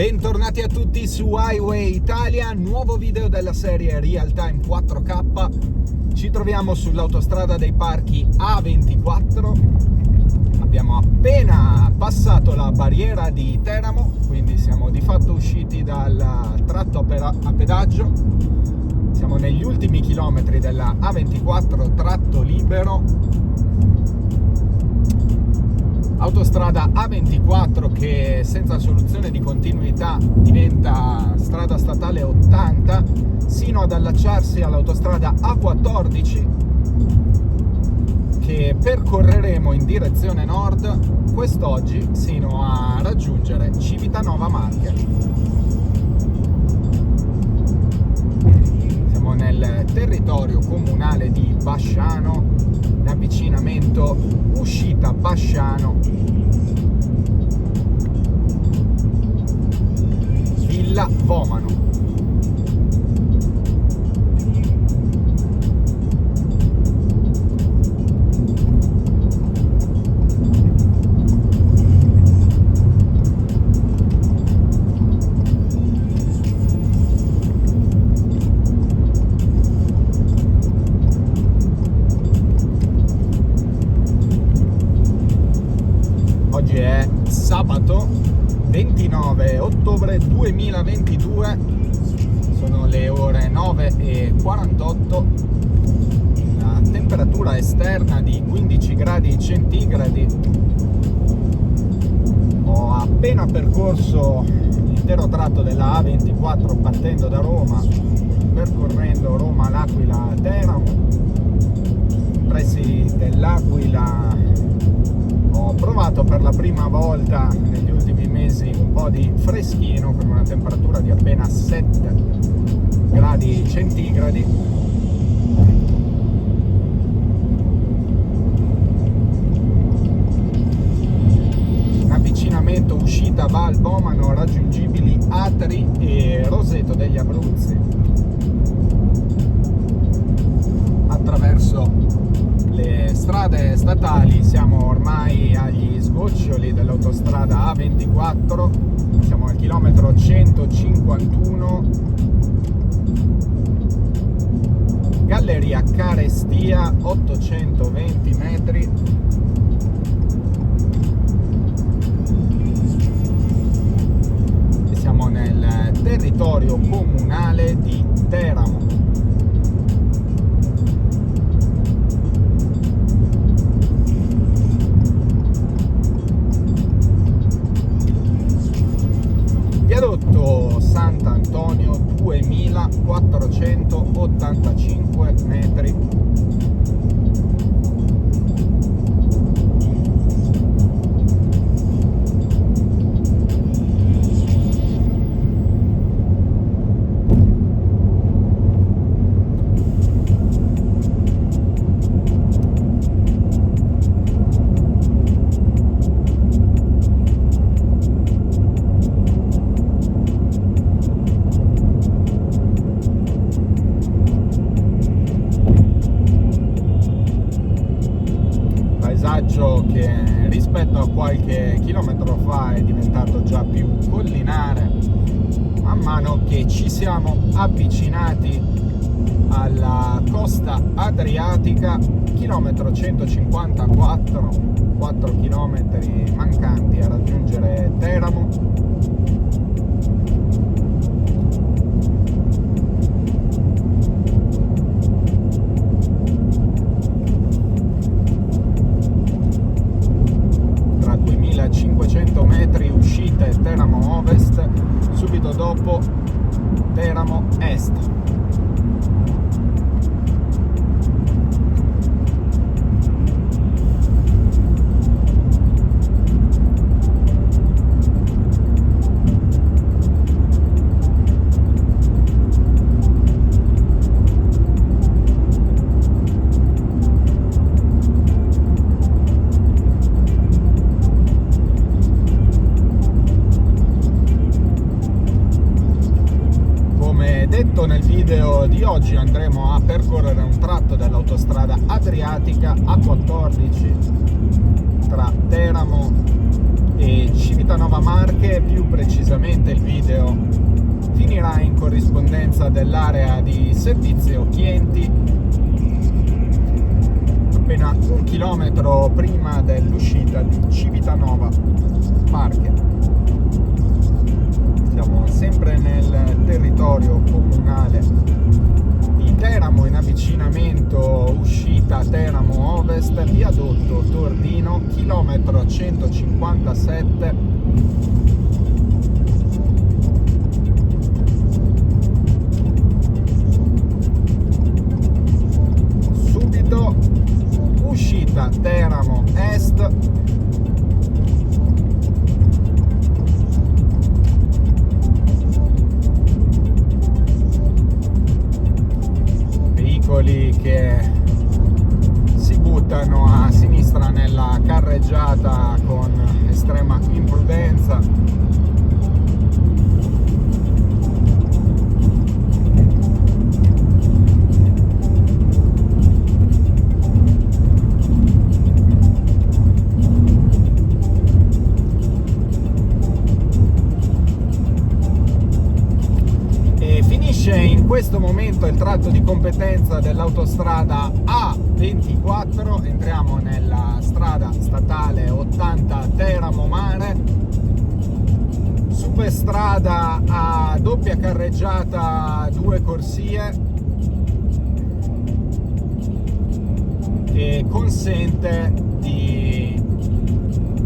Bentornati a tutti su Highway Italia, nuovo video della serie Real Time 4K. Ci troviamo sull'autostrada dei parchi A24. Abbiamo appena passato la barriera di Teramo, quindi siamo di fatto usciti dal tratto a pedaggio. Siamo negli ultimi chilometri della A24, tratto libero. Autostrada A24 che senza soluzione di continuità diventa strada statale 80 sino ad allacciarsi all'autostrada A14 che percorreremo in direzione nord quest'oggi sino a raggiungere Civitanova Marche. Siamo nel territorio comunale di Basciano, in avvicinamento uscita Basciano, Villa Vomano. Oggi è sabato 29 ottobre 2022, sono le ore 9:48, la temperatura esterna di 15 gradi centigradi. Ho appena percorso l'intero tratto della A24 partendo da Roma, percorrendo Roma-L'Aquila-Teramo. Pressi dell'Aquila ho provato per la prima volta negli ultimi mesi un po' di freschino con una temperatura di appena 7 gradi centigradi. Un avvicinamento uscita Val Bomano, raggiungibili Atri e Roseto degli Abruzzi attraverso le strade statali. Siamo ormai agli sgoccioli dell'autostrada A24, siamo al chilometro 151, Galleria Carestia, 820 metri. E siamo nel territorio comunale di Teramo. Viadotto Sant'Antonio, 2485 metri. Che rispetto a qualche chilometro fa è diventato già più collinare man mano che ci siamo avvicinati alla costa adriatica. Chilometro 154, 4 chilometri mancanti a raggiungere Teramo. Tra 2500 metri uscita e Teramo Ovest, subito dopo Teramo Est. Detto nel video di oggi, andremo a percorrere un tratto dell'autostrada adriatica A14 tra Teramo e Civitanova Civitanova Marche, più precisamente il video finirà in corrispondenza dell'area di servizio clienti, appena 1 chilometro prima dell'uscita di Civitanova Marche. Siamo sempre nel territorio comunale di Teramo, in avvicinamento uscita Teramo Ovest, viadotto Tordino, chilometro 157. Subito uscita Teramo Est, veicoli che si buttano a sinistra nella carreggiata con estrema imprudenza. In questo momento il tratto di competenza dell'autostrada A24, entriamo nella strada statale 80 Teramo Mare, superstrada a doppia carreggiata, 2 corsie, che consente di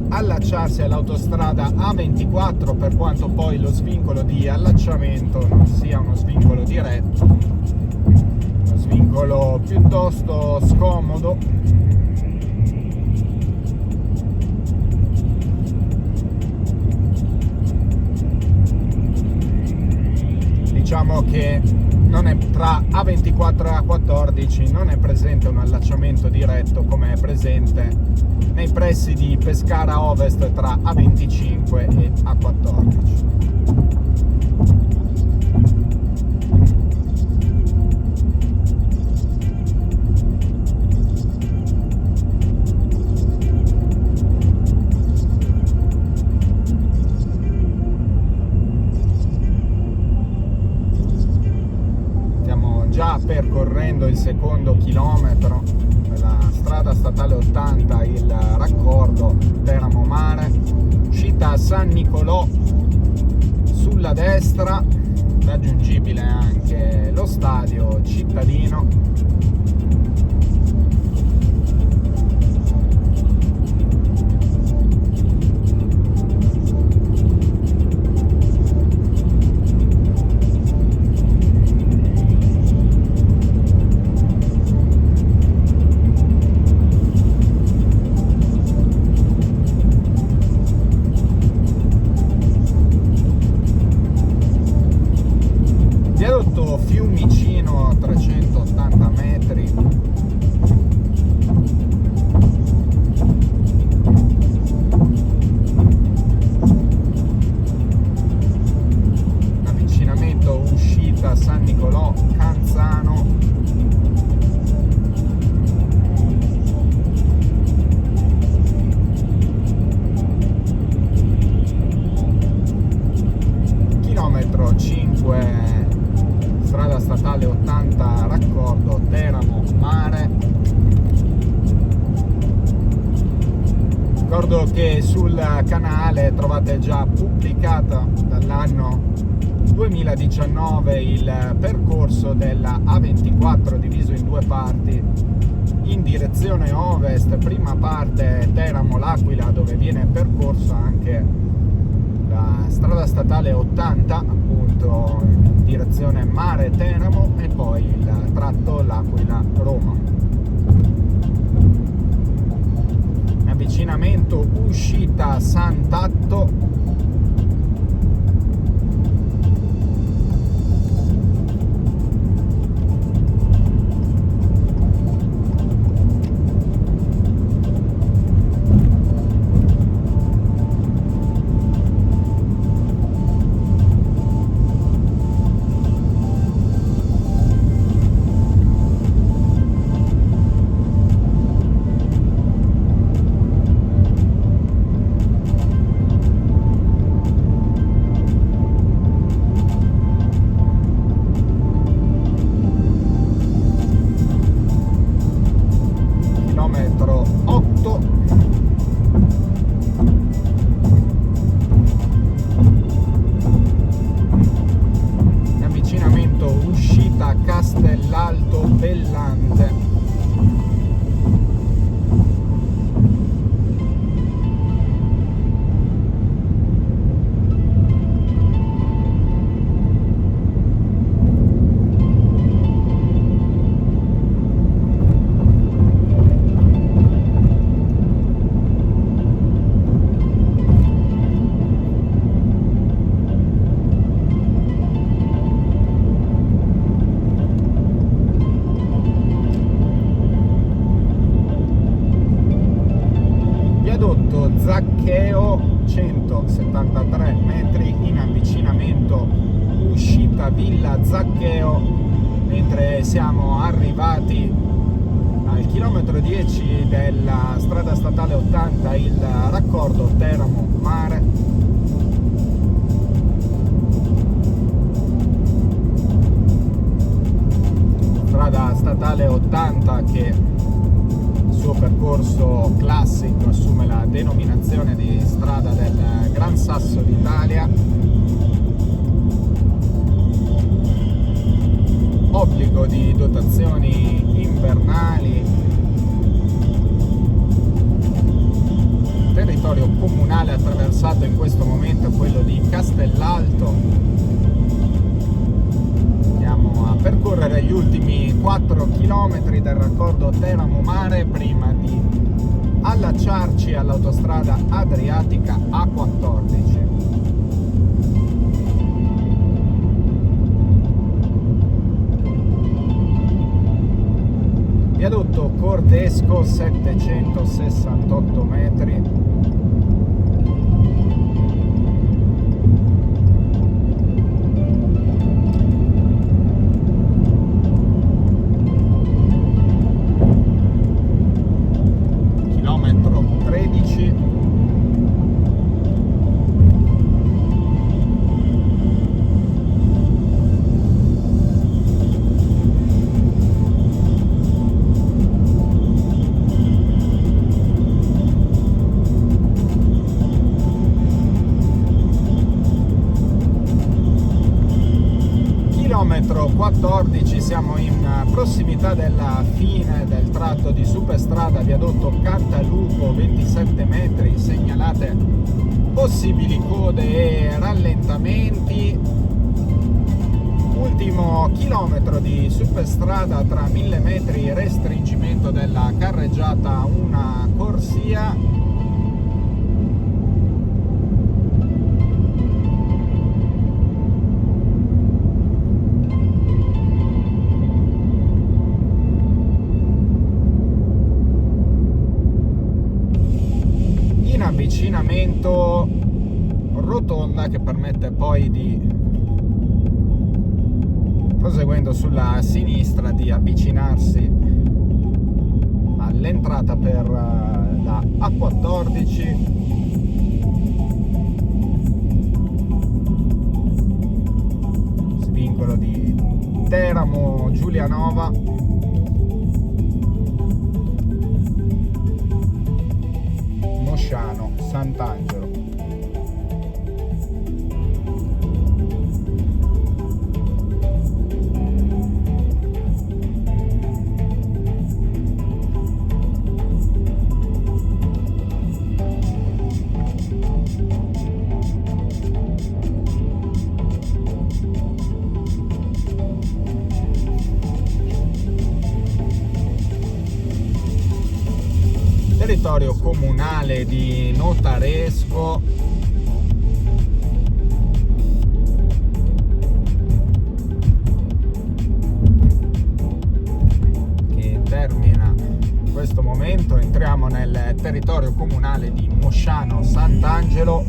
allacciarsi all'autostrada A24, per quanto poi lo svincolo di allacciamento non sia uno svincolo diretto, uno svincolo piuttosto scomodo. Diciamo che non è, tra A24 e A14 non è presente un allacciamento diretto come è presente nei pressi di Pescara Ovest tra A25 e A14. Stiamo già percorrendo il secondo chilometro della strada statale 80, il raccordo Teramo Mare, uscita a San Nicolò sulla destra, raggiungibile anche lo stadio cittadino. Viadotto Fiumicino, 380 metri. Avvicinamento uscita San Nicolò Canzano. Chilometro 5. Strada statale 80, raccordo Teramo Mare. Ricordo che sul canale trovate già pubblicata dall'anno 2019 il percorso della A24 diviso in 2 parti in direzione ovest. Prima parte Teramo-L'Aquila, dove viene percorsa anche la strada statale 80, appunto in direzione Mare Teramo, e poi il tratto L'Aquila-Roma. Avvicinamento uscita Sant'Atto. viadotto Zaccheo, 173 metri in avvicinamento, uscita Villa Zaccheo, mentre siamo arrivati al chilometro 10 della strada statale 80, il raccordo Teramo Mare. Strada statale 80 che il suo percorso classico assume la denominazione di strada del Gran Sasso d'Italia. Obbligo di dotazioni invernali. Territorio comunale attraversato in questo momento è quello di Castellalto. Andiamo a percorrere gli ultimi 4 km del raccordo Teramo Mare prima di allacciarci all'autostrada Adriatica A14. Viadotto Cordesco, 768 metri. Chilometro 13. Chilometro 14, siamo in prossimità della fine del tratto di superstrada viadotto Cantalupo, 27 metri, segnalate possibili code e rallentamenti. Ultimo chilometro di superstrada tra 1000 metri, restringimento della carreggiata a una corsia. Avvicinamento rotonda che permette poi di, proseguendo sulla sinistra, di avvicinarsi all'entrata per la A14. Svincolo di Teramo Giulianova. Mosciano Sant'Angelo. Territorio comunale di Notaresco. Che termina in questo momento. Entriamo nel territorio comunale di Mosciano Sant'Angelo.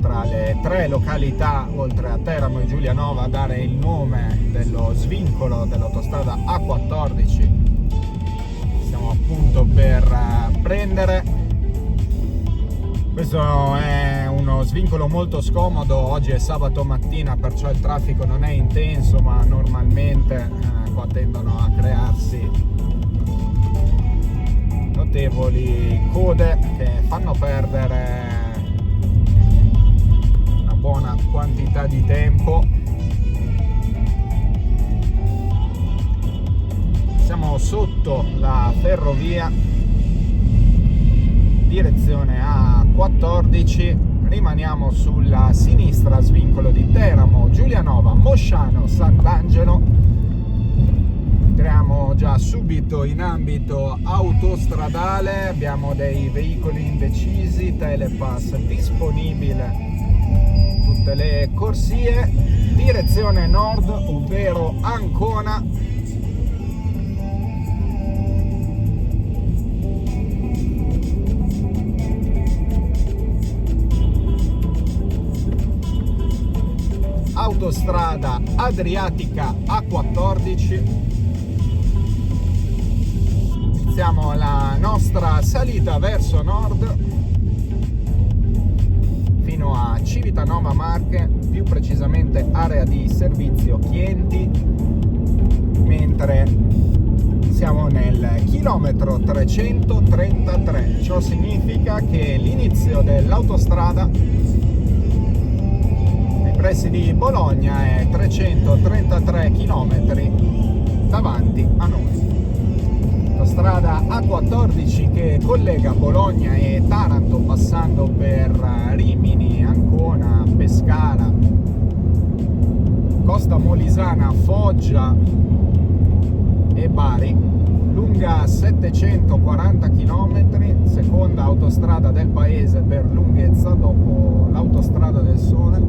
Tra le 3 località, oltre a Teramo e Giulianova, a dare il nome dello svincolo dell'autostrada A14 stiamo appunto per prendere. Questo è uno svincolo molto scomodo. Oggi è sabato mattina, perciò il traffico non è intenso, ma normalmente qua tendono a crearsi notevoli code che fanno perdere buona quantità di tempo. Siamo sotto la ferrovia, direzione A14, rimaniamo sulla sinistra, svincolo di Teramo Giulianova Mosciano Sant'Angelo. Entriamo già subito in ambito autostradale, abbiamo dei veicoli indecisi, telepass disponibile, tutte le corsie, direzione nord, ovvero Ancona. autostrada Adriatica A14. Iniziamo la nostra salita verso nord fino a Civitanova Marche, più precisamente area di servizio Chienti, mentre siamo nel chilometro 333. Ciò significa che l'inizio dell'autostrada nei pressi di Bologna è 333 km davanti a noi. Autostrada A14 che collega Bologna e Taranto, passando per Rimini, Ancona, Pescara, Costa Molisana, Foggia e Bari, lunga 740 km, seconda autostrada del paese per lunghezza dopo l'autostrada del Sole,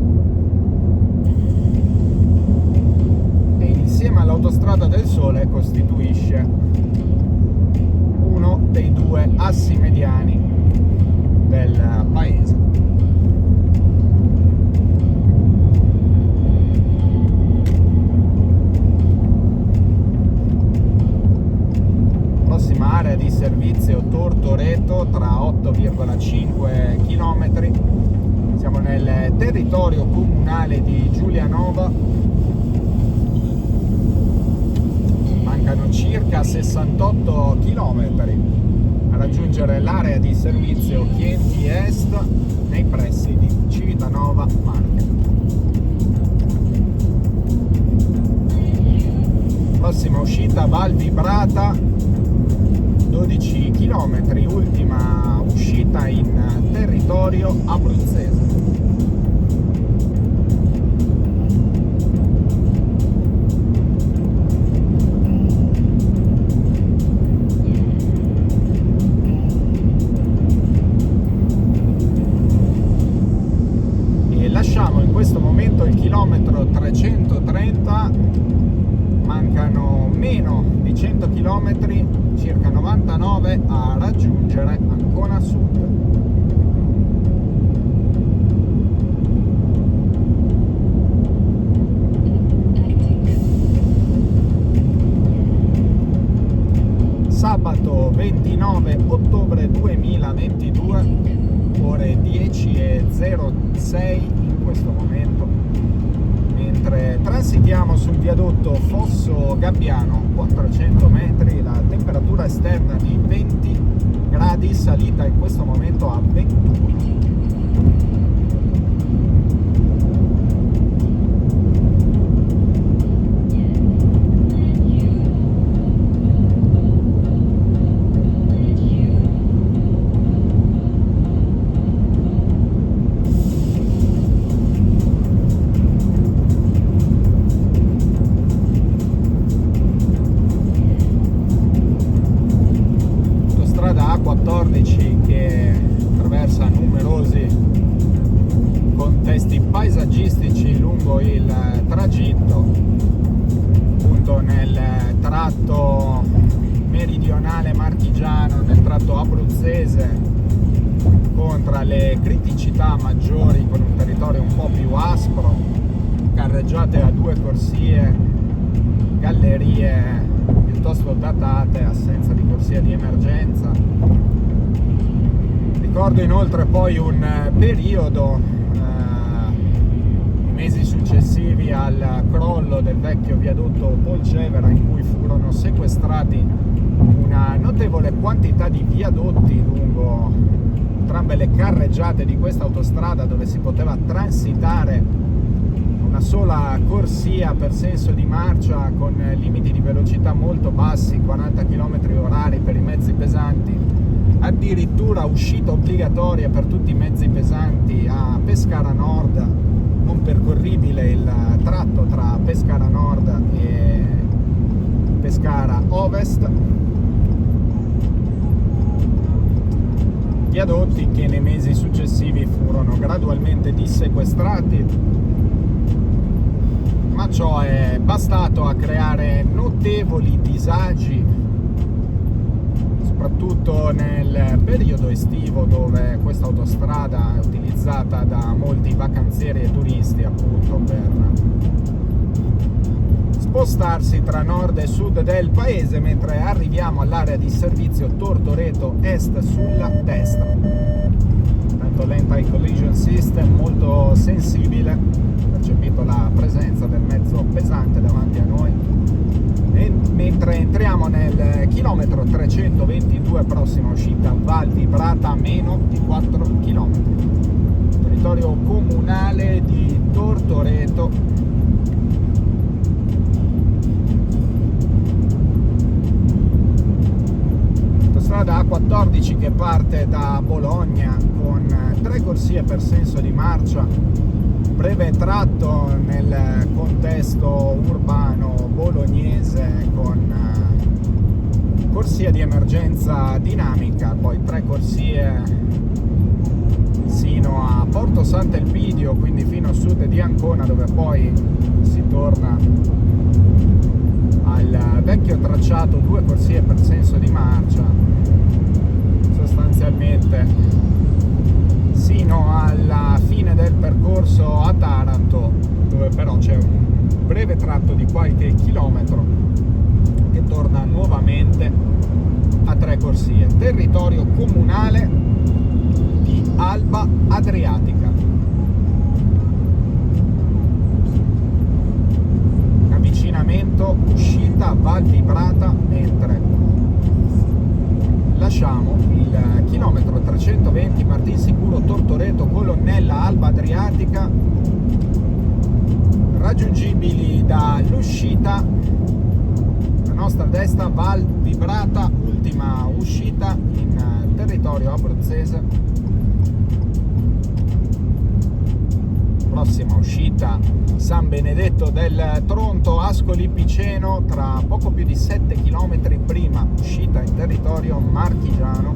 e insieme all'autostrada del Sole costituisce uno dei due assi mediani del paese. Prossima area di servizio Tortoreto, tra 8,5 km. Siamo nel territorio comunale di Giulianova. Mancano circa 68 km a raggiungere l'area di servizio Chienti Est nei pressi di Civitanova Marche. Prossima uscita Val Vibrata, 12 km, ultima uscita in territorio abruzzese. Lasciamo in questo momento il chilometro 330, mancano meno di 100 km, circa 99, a raggiungere Ancona Sud. Sabato 29 ottobre 2022, ore 10:06 in questo momento, mentre transitiamo sul viadotto Fosso Gabbiano, 400 metri, la temperatura esterna di 20 gradi, salita in questo momento a 21. A14 che attraversa numerosi contesti paesaggistici lungo il tragitto, appunto nel tratto meridionale marchigiano, nel tratto abruzzese, con tra le criticità maggiori con un territorio un po' più aspro, carreggiate a due corsie, gallerie piuttosto datate, assenza di corsia di emergenza. Ricordo inoltre poi un periodo, i mesi successivi al crollo del vecchio viadotto Polcevera, in cui furono sequestrati una notevole quantità di viadotti lungo entrambe le carreggiate di questa autostrada, dove si poteva transitare una sola corsia per senso di marcia con limiti di velocità molto bassi, 40 km/h per i mezzi pesanti, addirittura uscita obbligatoria per tutti i mezzi pesanti a Pescara Nord, non percorribile il tratto tra Pescara Nord e Pescara Ovest. Viadotti che nei mesi successivi furono gradualmente dissequestrati, ma ciò è bastato a creare notevoli disagi, soprattutto nel periodo estivo, dove questa autostrada è utilizzata da molti vacanzieri e turisti appunto per spostarsi tra nord e sud del paese, mentre arriviamo all'area di servizio Tortoreto Est sulla destra. Tanto l'anti-collision system molto sensibile, percepito la presenza del mezzo pesante davanti a noi. E mentre entriamo nel chilometro 322, prossima uscita Val Vibrata, meno di 4 km, territorio comunale di Tortoreto. Strada A14 che parte da Bologna con 3 corsie per senso di marcia, breve tratto nel contesto urbano bolognese con corsia di emergenza dinamica, poi 3 corsie sino a Porto Sant'Elpidio, quindi fino a sud di Ancona, dove poi si torna al vecchio tracciato, 2 corsie per senso di marcia sostanzialmente sino alla fine del percorso a Taranto, dove però c'è un breve tratto di qualche chilometro che torna nuovamente a 3 corsie. Territorio comunale di Alba Adriatica. Avvicinamento uscita Val Vibrata, mentre lasciamo il chilometro 320 Martinsicuro Tortoreto Colonnella Alba Adriatica, raggiungibili dall'uscita a nostra destra Val Vibrata, ultima uscita in territorio abruzzese. Prossima uscita San Benedetto del Tronto, Ascoli Piceno, tra poco più di 7 km prima uscita in territorio marchigiano,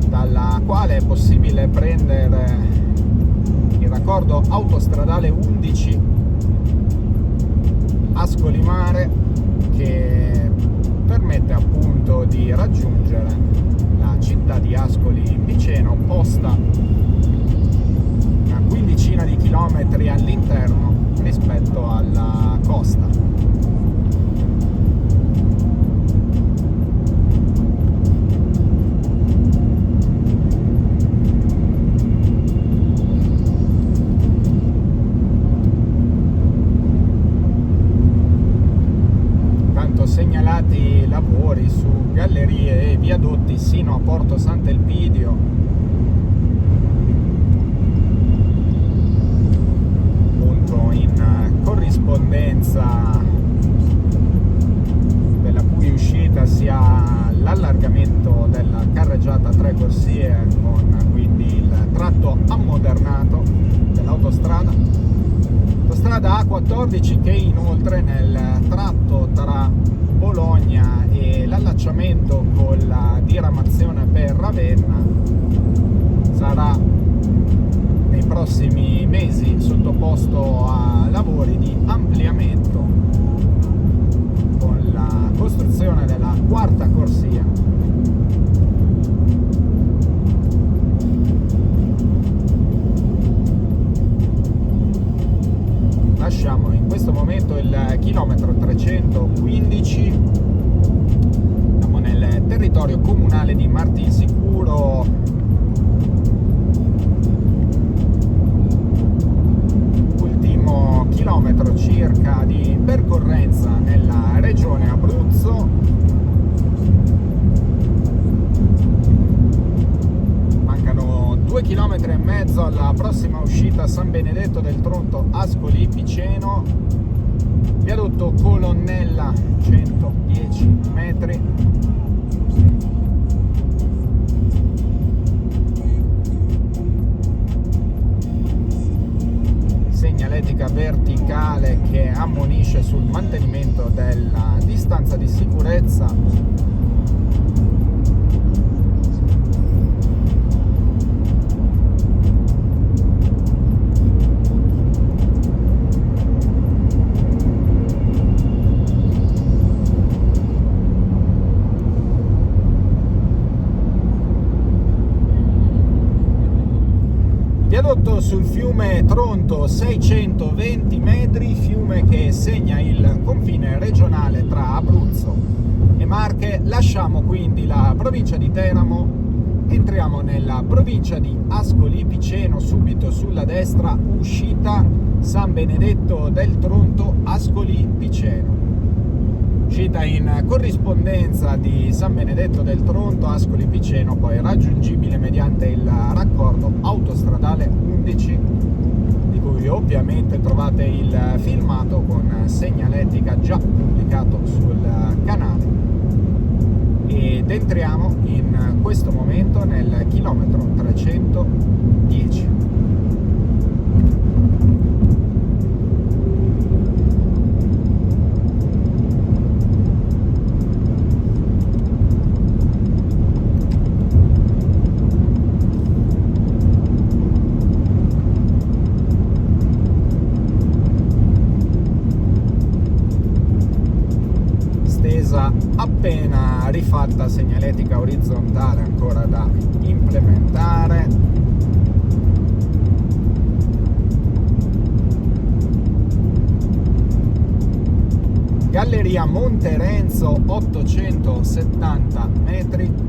dalla quale è possibile prendere il raccordo autostradale 11 Ascoli Mare, che permette appunto di raggiungere la città di Ascoli Piceno, posta una quindicina di chilometri all'interno rispetto alla costa. Tanto segnalati lavori su gallerie e viadotti sino a Porto Sant'Elpidio, in corrispondenza della cui uscita si ha l'allargamento della carreggiata 3 corsie, con quindi il tratto ammodernato dell'autostrada. Autostrada A14 che inoltre nel tratto tra Bologna e l'allacciamento con la diramazione per Ravenna sarà nei prossimi mesi sottoposto a lavori di ampliamento con la costruzione della 4ª corsia. Lasciamo in questo momento il chilometro 315, siamo nel territorio comunale di Martinsicuro. Chilometro circa di percorrenza nella regione Abruzzo. Mancano 2,5 km alla prossima uscita San Benedetto del Tronto Ascoli Piceno, viadotto Colonnella 110 metri. Segnaletica verticale che ammonisce sul mantenimento della distanza di sicurezza. Siamo sul fiume Tronto, 620 metri, fiume che segna il confine regionale tra Abruzzo e Marche. Lasciamo quindi la provincia di Teramo, entriamo nella provincia di Ascoli Piceno, subito sulla destra, uscita San Benedetto del Tronto, Ascoli Piceno. Uscita in corrispondenza di San Benedetto del Tronto, Ascoli Piceno, poi raggiungibile mediante il raccordo autostradale 11, di cui ovviamente trovate il filmato con segnaletica già pubblicato sul canale. Ed entriamo in questo momento nel chilometro 310. Appena rifatta segnaletica orizzontale ancora da implementare. Galleria Monte Renzo, 870 metri.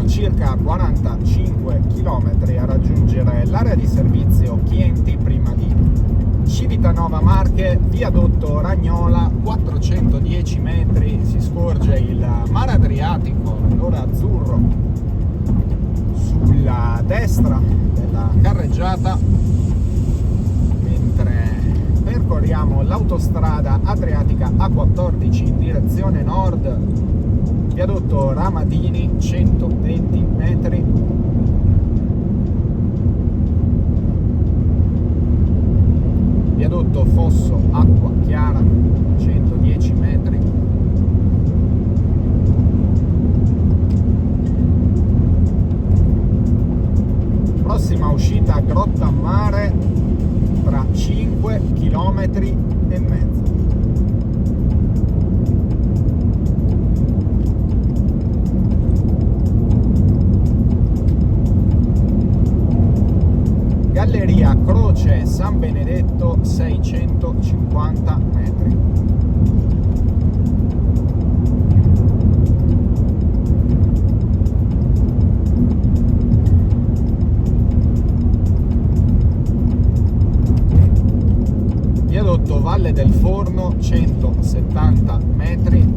Circa 45 km a raggiungere l'area di servizio Chienti prima di Civitanova Marche, viadotto Ragnola, 410 metri, si scorge il mare Adriatico, l'ora azzurro sulla destra della carreggiata, mentre percorriamo l'autostrada Adriatica A14 in direzione nord, viadotto Ramadini, 120 metri. Viadotto Fosso Acqua Chiara, 110 metri. Prossima uscita Grottammare, tra 5 km e mezzo. Galleria Croce San Benedetto, 650 metri. Viadotto Valle del Forno, 170 metri.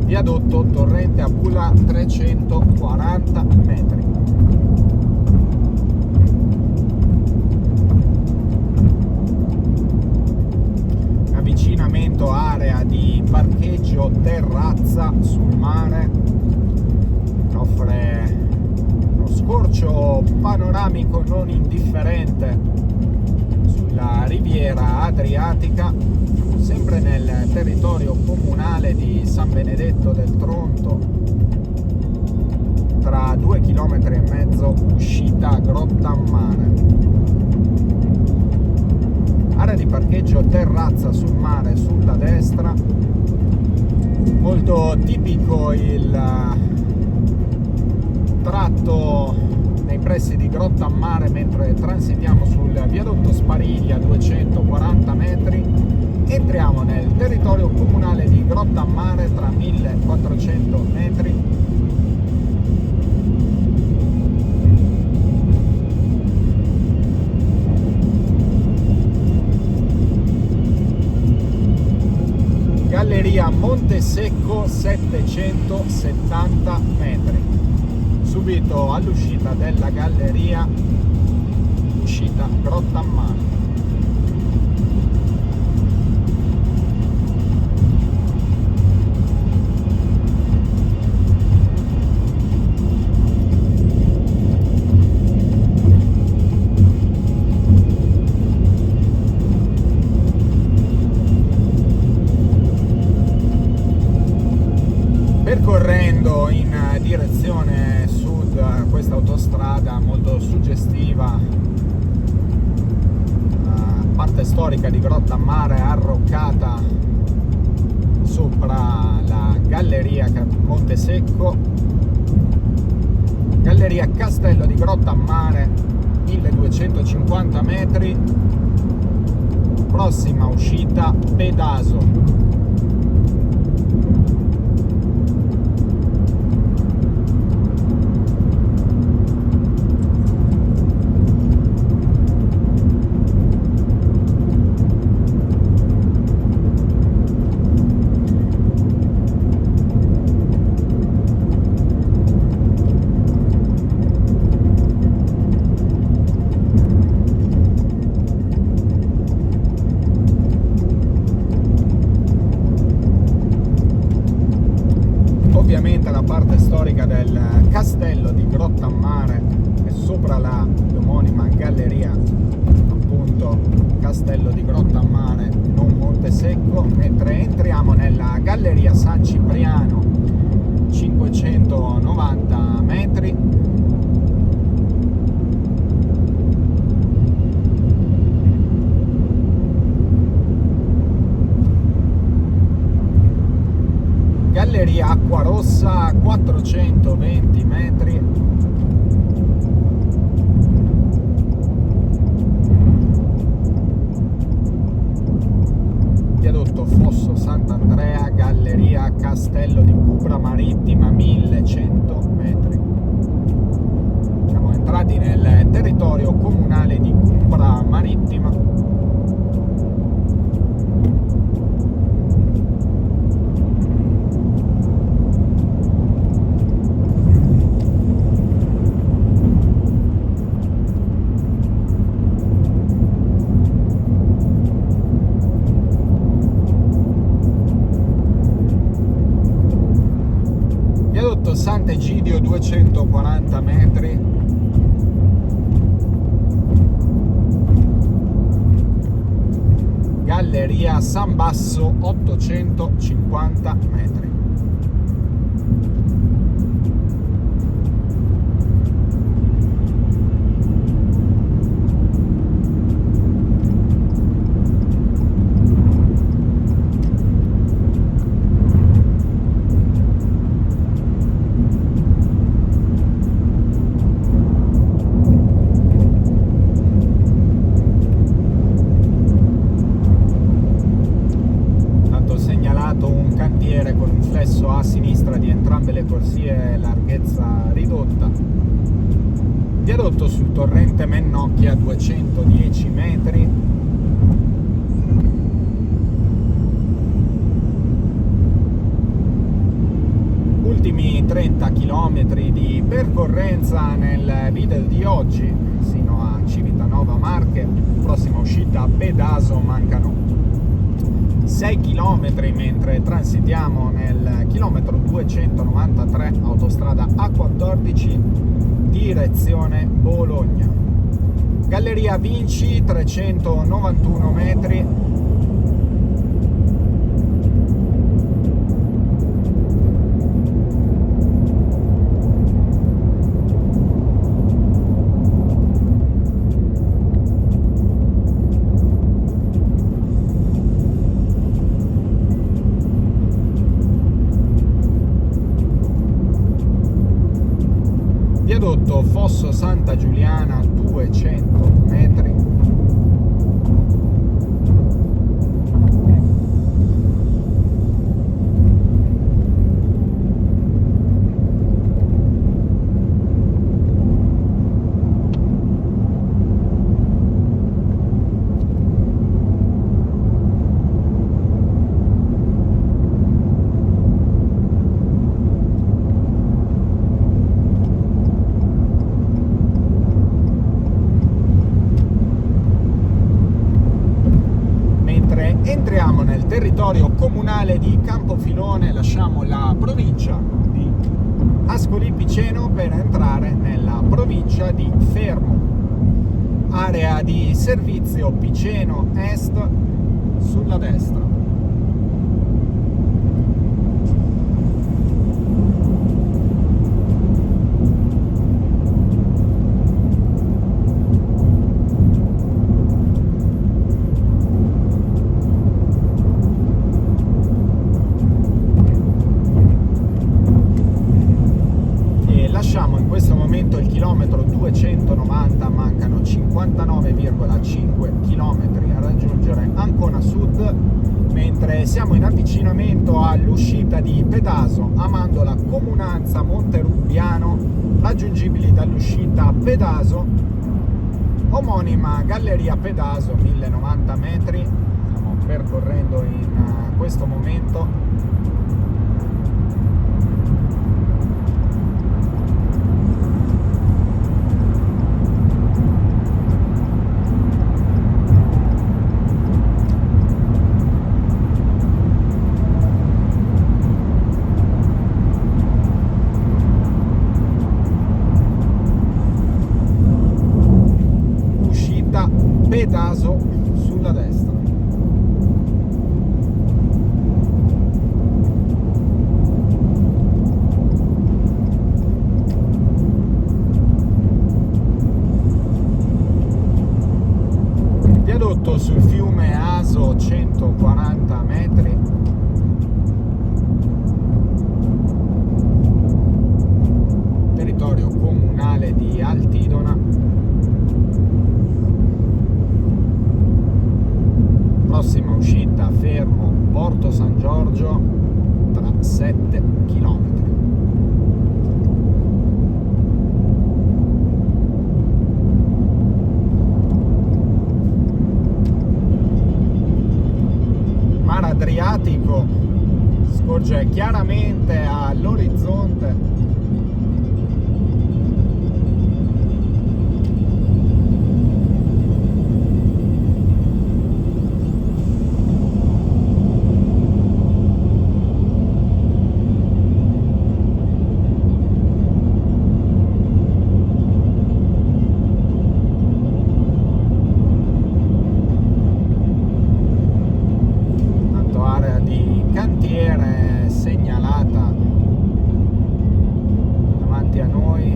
Viadotto Torrente a Pula, 340 metri. Avvicinamento area di parcheggio terrazza sul mare, che offre uno scorcio panoramico non indifferente sulla riviera adriatica, sempre nel territorio comunale di San Benedetto del Tronto, tra 2 km e mezzo uscita Grottammare. Area di parcheggio terrazza sul mare sulla destra, molto tipico il tratto nei pressi di Grottammare, mentre transitiamo sul viadotto Spariglia, 240 metri. Entriamo nel territorio comunale di Grottammare, tra 1400 metri. Galleria Monte Secco, 770 metri. Subito all'uscita della galleria, uscita Grottammare. Percorrendo in direzione sud questa autostrada molto suggestiva, parte storica di Grottammare arroccata sopra la galleria Montesecco, galleria Castello di Grottammare, 1250 metri, prossima uscita Pedaso. Ovviamente la parte storica del castello di Grottammare è sopra la omonima galleria, appunto Castello di Grottammare, non Montesecco, mentre entriamo nella galleria San Cipriano, 590 metri. Galleria Acquarossa, 420 metri. Viadotto Fosso Sant'Andrea, galleria Castello di Cupra Marittima, 1100 metri. Siamo entrati nel territorio comunale di Cupra Marittima. Sant'Egidio, 240 metri. Galleria San Basso, 850 metri. Con un flesso a sinistra di entrambe le corsie, larghezza ridotta. Viadotto sul torrente Mennocchia, 210 metri. Ultimi 30 km di percorrenza nel video di oggi sino a Civitanova Marche, prossima uscita a Pedaso, mancano 6 km mentre transitiamo nel chilometro 293, autostrada A14, direzione Bologna. Galleria Vinci, 391 metri. Viadotto Fosso Santa Giuliana, 200 metri. Entriamo nel territorio comunale di Campofilone, lasciamo la provincia di Ascoli Piceno per entrare nella provincia di Fermo, area di servizio Piceno Est sulla destra. 5 km a raggiungere Ancona Sud, mentre siamo in avvicinamento all'uscita di Pedaso, Amandola, Comunanza, Monterubbiano, raggiungibili dall'uscita Pedaso, omonima Galleria Pedaso, 1090 metri. Stiamo percorrendo in questo momento. Pedaso sulla destra. Viadotto sul fiume Aso, 140 metri. Territorio comunale di Altidona. Prossima uscita Fermo, Porto San Giorgio, tra 7 km. Mar Adriatico scorge chiaramente all'orizzonte. Segnalata davanti a noi,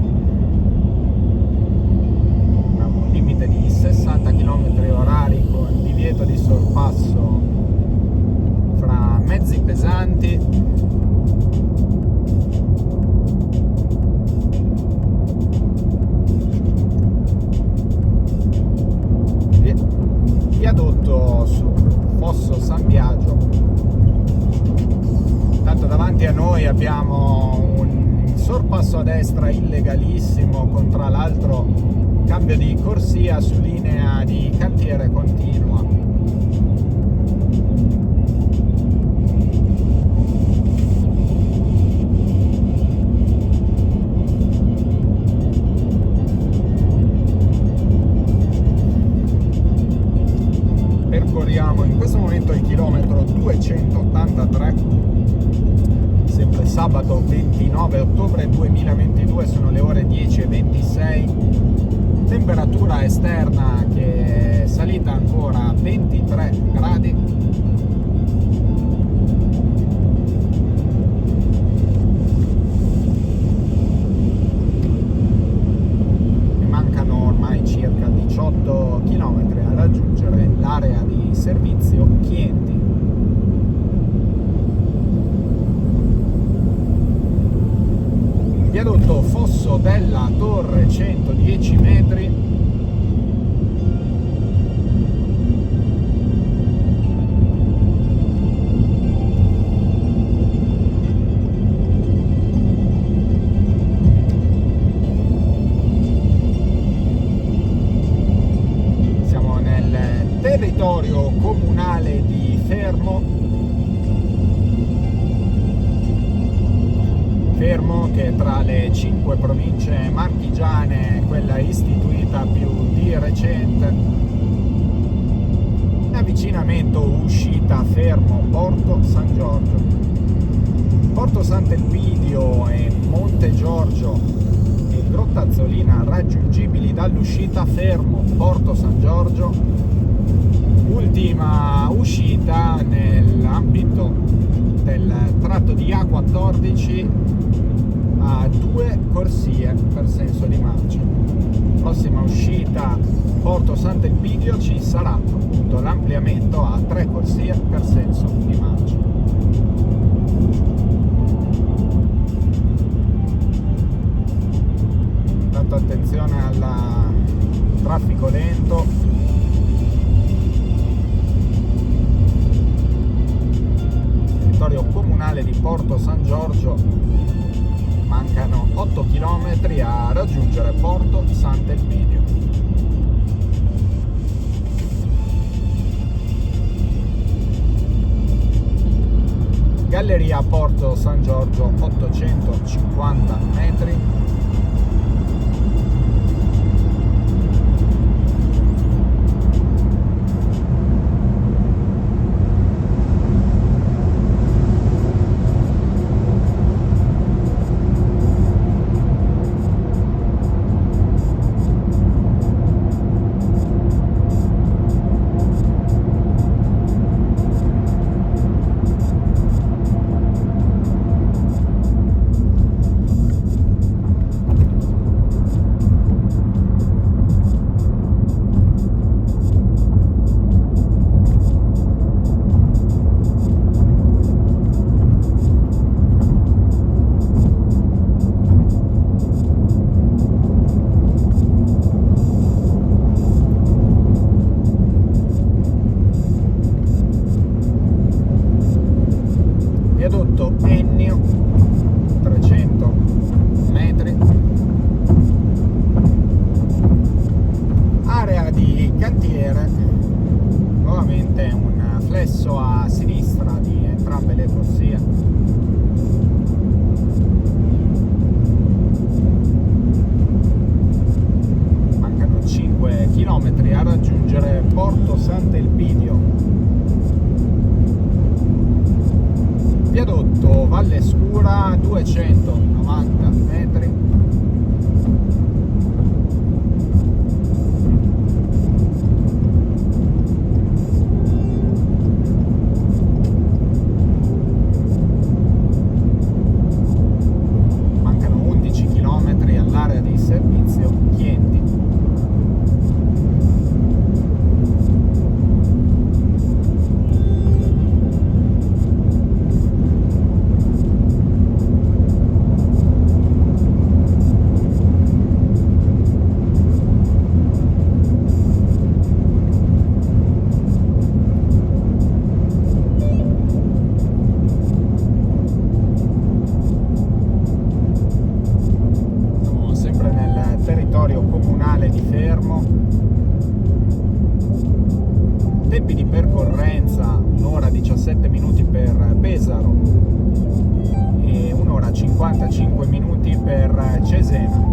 abbiamo un limite di 60 km/h con divieto di sorpasso fra mezzi pesanti. Viadotto sul Fosso San Biagio. Tanto davanti a noi abbiamo un sorpasso a destra illegalissimo con tra l'altro cambio di corsia su linea di cantiere continua. Percorriamo in questo momento il chilometro 283. Sempre sabato 29 ottobre 2022, sono le ore 10:26, temperatura esterna che è salita ancora a 23 gradi. E mancano ormai circa 18 km a raggiungere l'area di servizio Chieti. Viadotto Fosso della Torre, 110 metri. Siamo nel territorio comunale di Fermo. Fermo che tra le 5 province marchigiane è quella istituita più di recente. Avvicinamento uscita Fermo, Porto San Giorgio. Porto Sant'Elpidio e Monte Giorgio e Grottazzolina raggiungibili dall'uscita Fermo, Porto San Giorgio. Ultima uscita nell'ambito del tratto di A14 a 2 corsie per senso di marcia. Prossima uscita Porto Sant'Elpidio ci sarà appunto l'ampliamento a 3 corsie per senso di marcia. Tanto attenzione al traffico lento. comunale di Porto San Giorgio. Mancano 8 km a raggiungere Porto Sant'Elpidio. Galleria Porto San Giorgio, 850 metri. Viadotto Ennio, 300 metri. Area di cantiere, nuovamente un flesso a sinistra di entrambe le corsie. Mancano 5 km a raggiungere Porto Sant'Elpidio. Viadotto Valle Scura, 290 metri. Mancano 11 km all'area di servizio Chienti. Comunale di Fermo. Tempi di percorrenza: un'ora e 17 minuti per Pesaro e un'ora e 55 minuti per Cesena.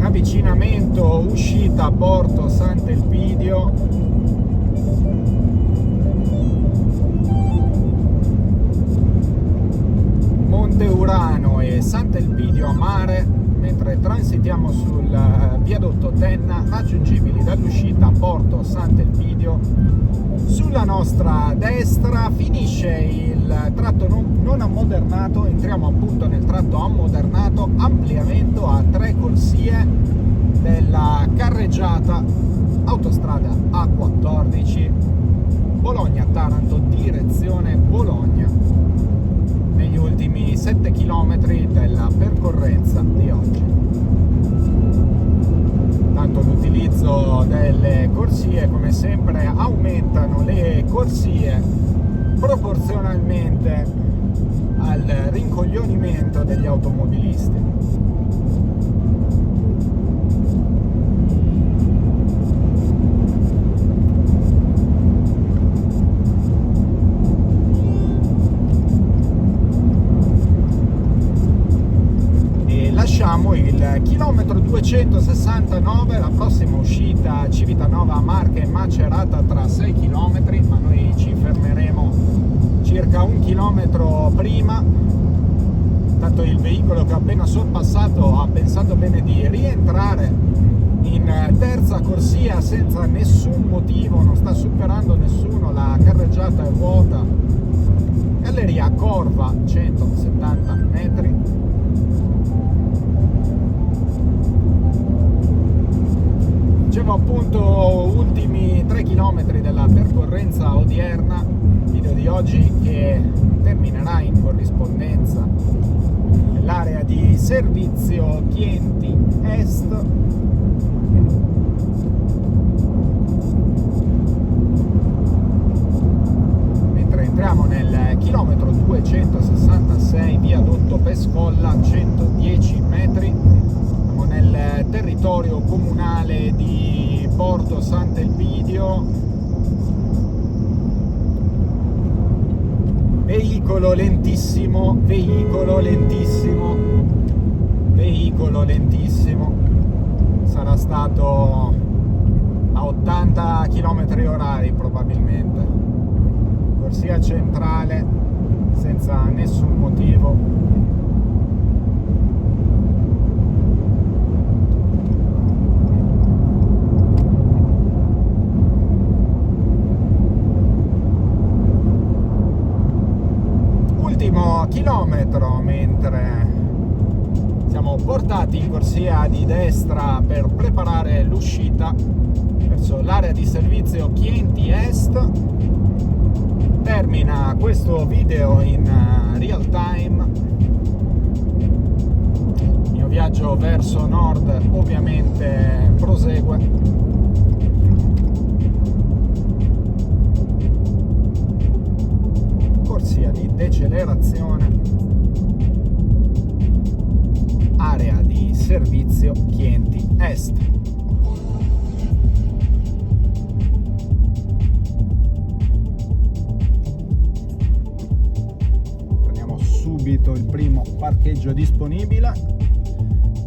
Avvicinamento uscita Porto Sant'Elpidio. Monte Urano e Sant'Elpidio a mare, mentre transitiamo sul viadotto Tenna, raggiungibili dall'uscita Porto Sant'Elpidio. Sulla nostra destra finisce il tratto non ammodernato, entriamo appunto nel tratto ammodernato, ampliamento a 3 corsie della carreggiata autostrada A14 Bologna-Taranto, direzione Bologna, negli ultimi 7 km della percorrenza di oggi. Tanto l'utilizzo delle corsie, come sempre, aumentano le corsie proporzionalmente al rincoglionimento degli automobilisti. Lasciamo il chilometro 269, la prossima uscita Civitanova Marche Macerata tra 6 km, ma noi ci fermeremo circa 1 chilometro prima. Tanto il veicolo che ho appena sorpassato ha pensato bene di rientrare in terza corsia senza nessun motivo, non sta superando nessuno, la carreggiata è vuota, galleria Corva 170 metri. Dicevo appunto, ultimi 3 km della percorrenza odierna, video di oggi che terminerà in corrispondenza nell'area di servizio Chienti Est. Mentre entriamo nel chilometro 266, viadotto Pescolla, 110 metri. Siamo nel territorio comunale di Porto Sant'Elpidio. Veicolo lentissimo, veicolo lentissimo, veicolo lentissimo. Sarà stato a 80 km/h probabilmente. Corsia centrale senza nessun motivo. Ultimo chilometro, mentre siamo portati in corsia di destra per preparare l'uscita verso l'area di servizio Chienti Est. Termina questo video in real time. Il mio viaggio verso nord ovviamente prosegue. Corsia di decelerazione, area di servizio Chienti Est. Prendiamo subito il primo parcheggio disponibile.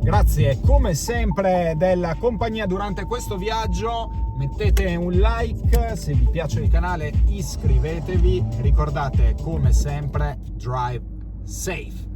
Grazie come sempre della compagnia durante questo viaggio. Mettete un like, se vi piace il canale iscrivetevi, ricordate come sempre, drive safe.